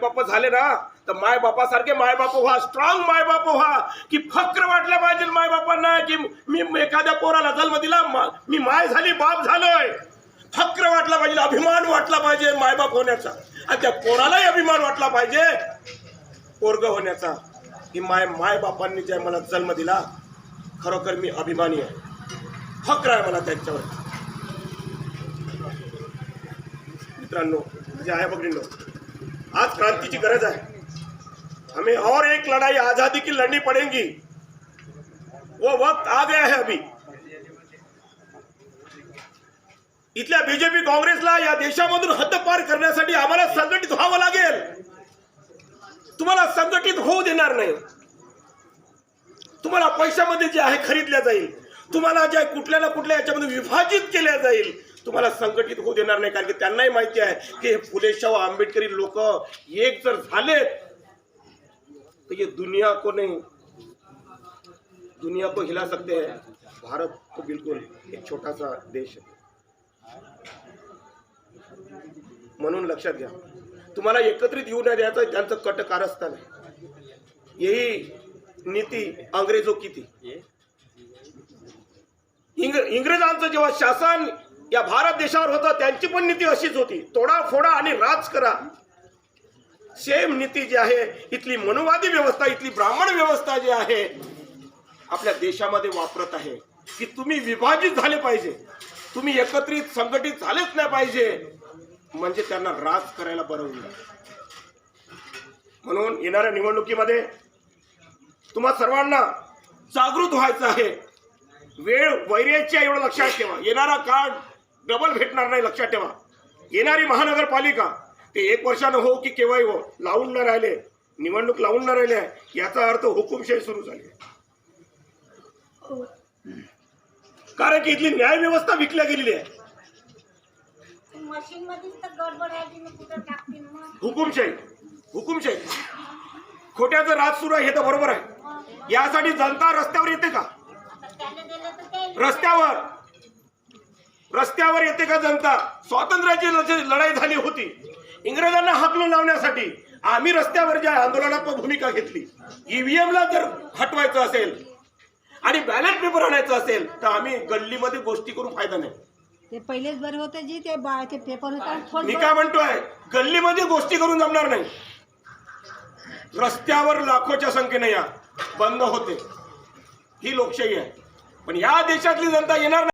मायबाप झाले ना तर मायबापासारखे मायबाप व्हा, स्ट्रॉंग मायबाप व्हा, की फक्र वाटलं पाहिजे मायबापांना की मी एखाद्या पोराला जन्म दिला, मी माय झाली बाप झालोय. फक्र वाटला पाहिजे, अभिमान वाटला पाहिजे मायबाप होण्याचा, आणि त्या पोरालाही अभिमान वाटला पाहिजे पोरग होण्याचा की मायबापांनी जे मला जन्म दिला खरोखर मी अभिमानी आहे, फक्र आहे मला त्यांच्यावर. मित्रांनो, जे आहे बघितलो, आज क्रांतीची गरज आहे. हमें और एक लड़ाई आजादी की लड़नी पड़ेगी. वो वक्त आ गया है अभी. इथल्या बीजेपी काँग्रेसला या देशामधून हद्दपार करण्यासाठी आम्हाला संघटित व्हावं लागेल. तुम्हाला संघटित होऊ देणार नाही. तुम्हाला पैशामध्ये जे आहे खरीदल्या जाईल, तुम्हाला जे कुठल्या ना कुठल्या याच्यामध्ये विभाजित केल्या जाईल, तुम्हाला संघटित होऊ देणार नाही. कारण की त्यांनाही माहिती आहे की हे फुले शाहू आंबेडकरी लोक एक जर झाले तो ये दुनिया को हिला सकते हैं. भारत तो बिल्कुल एक छोटासा देश है. म्हणून लक्षात घ्या, तुम्हाला एकत्रित येऊ न द्यायचं त्यांचं कट कारस्थान आहे. यही नीति अंग्रेजों की थी. इंग्रजांचं जेव्हा शासन या भारत देशावर होतं त्यांची पण नीती अशीच होती, तोडा फोडा आणि राज करा. सेम नीती जी आहे इथली मनुवादी व्यवस्था, इथली ब्राह्मण व्यवस्था जी आहे आपल्या देशामध्ये वापरत आहे की तुम्ही विभाजित झाले पाहिजे, तुम्ही एकत्रित संघटित झालेच नाही पाहिजे, म्हणजे त्यांना राज करायला बरं होईल. म्हणून येणाऱ्या निवडणुकीमध्ये तुम्हा सर्वांना जागृत व्हायचं आहे. वेळ वैर्याची आहे एवढं लक्षात ठेवा. येणारा काळ डबल भेटणार नाही, लक्षात ठेवा. येणारी महानगरपालिका ते 1 वर्षानं हो की केव्हाही हो, लावून न राहिले, निवडणूक लावून न राहिले याचा अर्थ हुकुमशाही सुरू झाली. कारण की इथली न्याय व्यवस्था विकल्या गेलेली आहे. हुकुमशाही खोट्याचं राज सुरू आहे, हे तर बरोबर आहे. यासाठी जनता रस्त्यावर येते का? रस्त्यावर येते का जनता? स्वातंत्र्याची लढाई झाली होती, इंग्रजांना हाकलून लावण्यासाठी आम्ही रस्त्यावर ज्या आंदोलनात भूमिका घेतली. ईव्हीएमला जर हटवायचं असेल आणि बॅलेट पेपर आणायचं असेल तर आम्ही गल्लीमध्ये गोष्टी करून फायदा नाही. ते पहिलेच बरे होते जी ते पेपर होता. मी काय म्हणतोय, गल्लीमध्ये गोष्टी करून जमणार नाही. रस्त्यावर लाखोच्या संख्येने या बंद होते. ही लोकशाही आहे. पण या देशातली जनता येणार नाही.